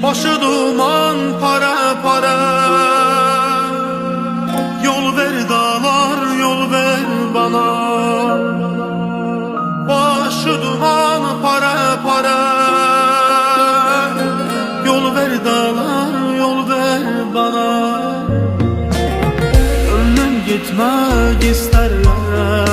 Başı duman para para. Yol ver dağlar, yol ver bana. Başı duman para para. Yol ver dağlar, yol ver bana. Gönlüm gitmek isterler.